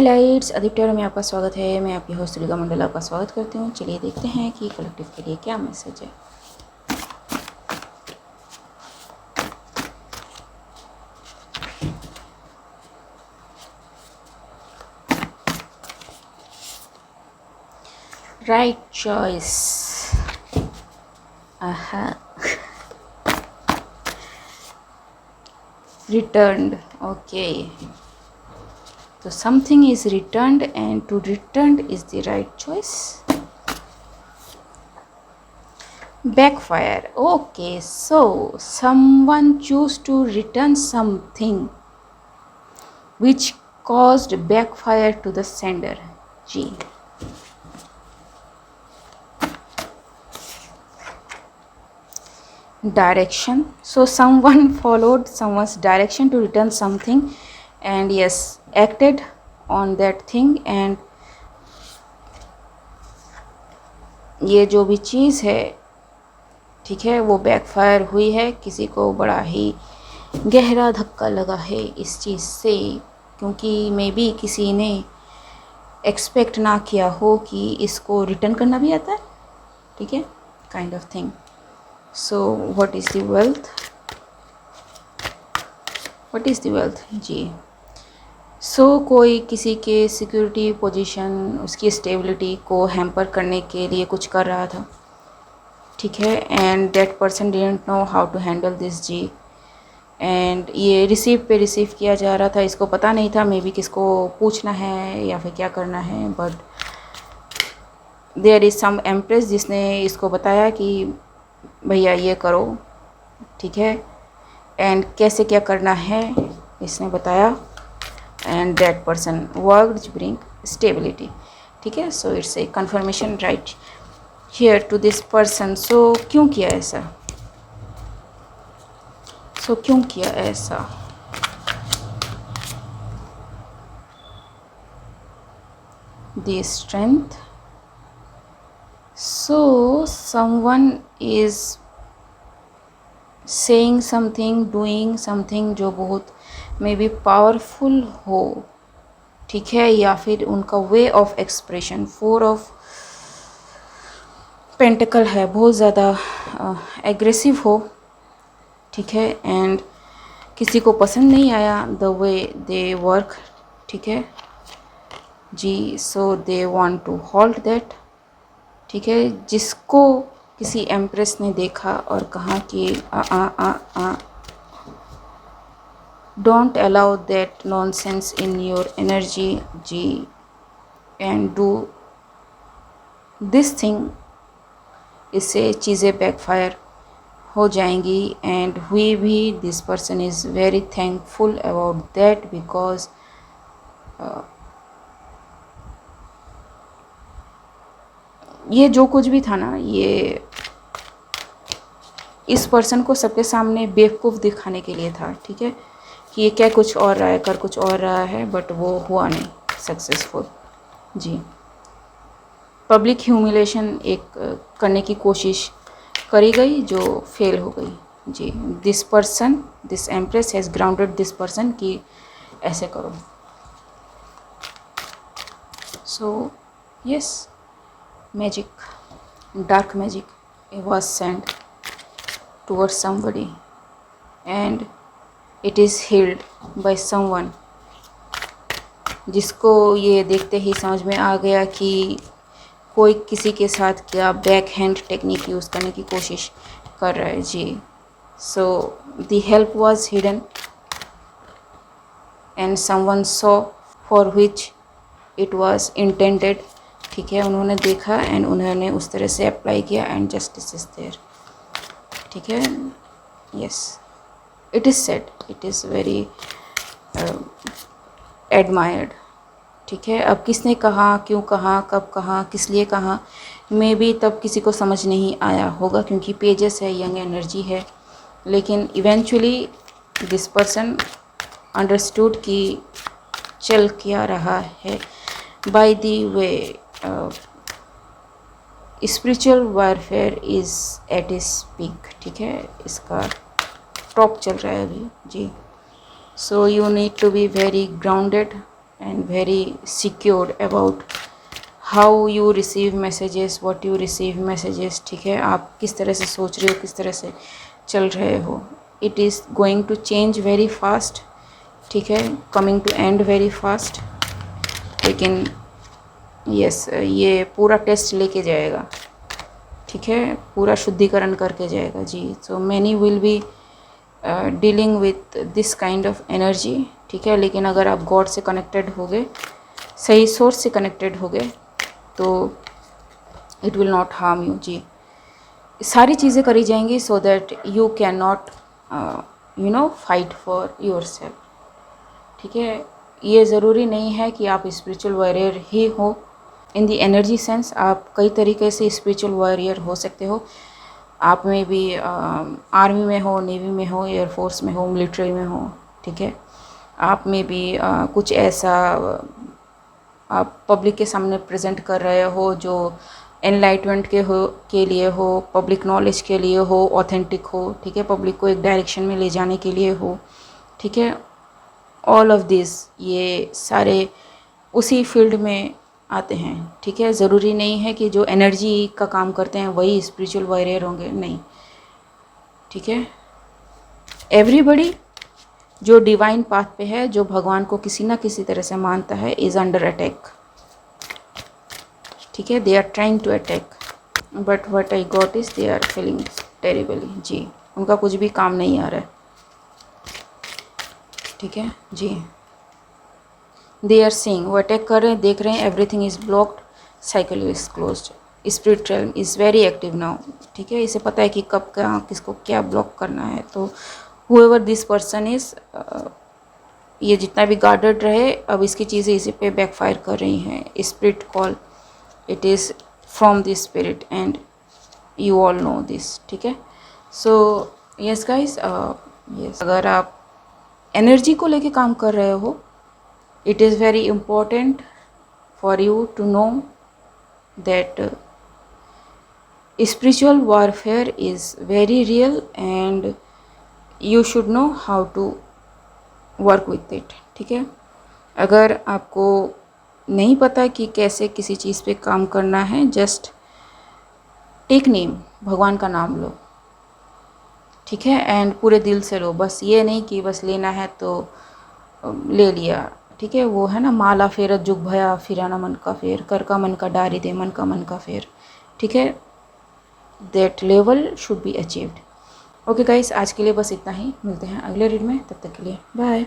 Highlights Aditya में आपका स्वागत है। मैं आपकी होस्ट दुर्गा मंडल आपका स्वागत करती हूँ। चलिए देखते हैं कि कलेक्टिव के लिए क्या मैसेज है। Right choice. Returned. Okay, so something is returned and to returned is the right choice. Backfire. Okay, so someone choose to return something which caused backfire to the sender. G. Direction. So someone followed someone's direction to return something and yes, acted on that thing and ये जो भी चीज़ है, ठीक है, वो backfire हुई है। किसी को बड़ा ही गहरा धक्का लगा है इस चीज़ से, क्योंकि मे बी किसी ने एक्सपेक्ट ना किया हो कि इसको रिटर्न करना भी आता है, ठीक है, kind of thing. So what is the wealth? What is the wealth? जी। सो कोई किसी के सिक्योरिटी पोजीशन, उसकी स्टेबिलिटी को हैम्पर करने के लिए कुछ कर रहा था, ठीक है, and that person didn't know how to handle this. जी। एंड ये रिसीव किया जा रहा था, इसको पता नहीं था मे बी किसको पूछना है या फिर क्या करना है, but there is some empress जिसने इसको बताया कि भैया ये करो, ठीक है, एंड कैसे क्या करना है इसने बताया, and that person worked to bring stability, ठीक है। So it's a confirmation right here to this person. So क्यों किया ऐसा? क्यों किया ऐसा? The strength. So someone is saying something, doing something जो बहुत मे बी पावरफुल हो, ठीक है, या फिर उनका way of expression, 4 of pentacle है, बहुत ज़्यादा एग्रेसिव हो, ठीक है, एंड किसी को पसंद नहीं आया द वे दे वर्क, ठीक है जी। So they want to halt that, ठीक है, जिसको किसी एम्प्रेस ने देखा और कहा कि don't allow that nonsense in your energy जी, एंड डू दिस थिंग। इससे चीज़ें बैकफायर हो जाएंगी एंड हुई भी। This person is very thankful about that because ये जो कुछ भी था ना, ये इस पर्सन को सबके सामने बेवकूफ़ दिखाने के लिए था, ठीक है, कि ये क्या कुछ और रहा है, कर कुछ और रहा है, बट वो हुआ नहीं सक्सेसफुल जी। पब्लिक ह्यूमिलेशन एक करने की कोशिश करी गई जो फेल हो गई जी। This person, this empress has grounded this person कि ऐसे करो। So yes, magic, dark magic, it was sent towards somebody and it is healed by someone जिसको ये देखते ही समझ में आ गया कि कोई किसी के साथ क्या बैक हैंड टेक्निक यूज़ करने की कोशिश कर रहा है जी। So the help was hidden and someone saw for which it was intended, ठीक है, उन्होंने देखा एंड उन्होंने उस तरह से अप्लाई किया एंड जस्टिस इज देयर, ठीक है। Yes, it is said, it is very admired, ठीक है। अब किसने कहा, क्यों कहा, कब कहा, किस लिए कहा, मे बी तब किसी को समझ नहीं आया होगा क्योंकि पेजेस है, यंग एनर्जी है, लेकिन इवेंचुअली दिस पर्सन अंडरस्टूड कि चल क्या रहा है। By the way spiritual warfare is at its peak, ठीक है, इसका टॉप चल रहा है अभी जी। So you need to be very grounded and very secured about how you receive messages, what you receive messages. ठीक है, आप किस तरह से सोच रहे हो, किस तरह से चल रहे हो. It is going to change very fast. ठीक है, coming to end very fast. लेकिन यस ये पूरा टेस्ट लेके जाएगा. ठीक है, पूरा शुद्धिकरण करके जाएगा जी. So many will be dealing with this kind of energy. ठीक है, लेकिन अगर आप गॉड से कनेक्टेड हो गए, सही सोर्स से कनेक्टेड हो गए, तो it will not harm you जी. सारी चीज़ें करी जाएंगी so that you can not fight for yourself. ठीक है, ये ज़रूरी नहीं है कि आप स्पिरिचुअल वॉरियर ही हो. इन दी एनर्जी सेंस आप कई तरीके से स्पिरिचुअल वॉरियर हो सकते हो. आप में भी आर्मी में हो, नेवी में हो, एयरफोर्स में हो, मिलिट्री में हो. ठीक है, आप में भी कुछ ऐसा आप पब्लिक के सामने प्रेजेंट कर रहे हो जो एनलाइटमेंट के लिए हो, पब्लिक नॉलेज के लिए हो, ऑथेंटिक हो. ठीक है, पब्लिक को एक डायरेक्शन में ले जाने के लिए हो. ठीक है, ऑल ऑफ दिस ये सारे उसी फील्ड में आते हैं. ठीक है, ज़रूरी नहीं है कि जो एनर्जी का काम करते हैं वही स्पिरिचुअल वॉरियर होंगे, नहीं. ठीक है, एवरीबडी जो डिवाइन पाथ पे है, जो भगवान को किसी ना किसी तरह से मानता है, इज़ अंडर अटैक. ठीक है, they are trying to attack, but what I got is they are feeling terribly जी. उनका कुछ भी काम नहीं आ रहा है. ठीक है जी, दे आर सीइंग, वो अटैक कर रहे हैं, देख रहे हैं, everything is blocked, cycle is closed. Spirit realm is very active now. ठीक है, इसे पता है कि कब क्या किसको क्या ब्लॉक करना है. तो हुएवर दिस पर्सन इज़, ये जितना भी गार्डेड रहे, अब इसकी चीज़ें इसी पे बैकफायर कर रही हैं. Spirit call, it is from this spirit and you all know this. ठीक है, सो यस गाइस, यस अगर आप एनर्जी को लेके काम कर रहे हो, it is very important for you to know that spiritual warfare is very real and you should know how to work with it. ठीक है, अगर आपको नहीं पता कि कैसे किसी चीज़ पे काम करना है, जस्ट टेक नेम, भगवान का नाम लो. ठीक है, एंड पूरे दिल से लो. बस ये नहीं कि बस लेना है तो ले लिया. ठीक है, वो है ना, माला फेरत जुग भया फिराना मन का फेर, कर का मन का डारी दे मन का फेर. ठीक है, that level should be achieved. Okay guys, आज के लिए बस इतना ही. मिलते हैं अगले रीड में, तब तक के लिए बाय.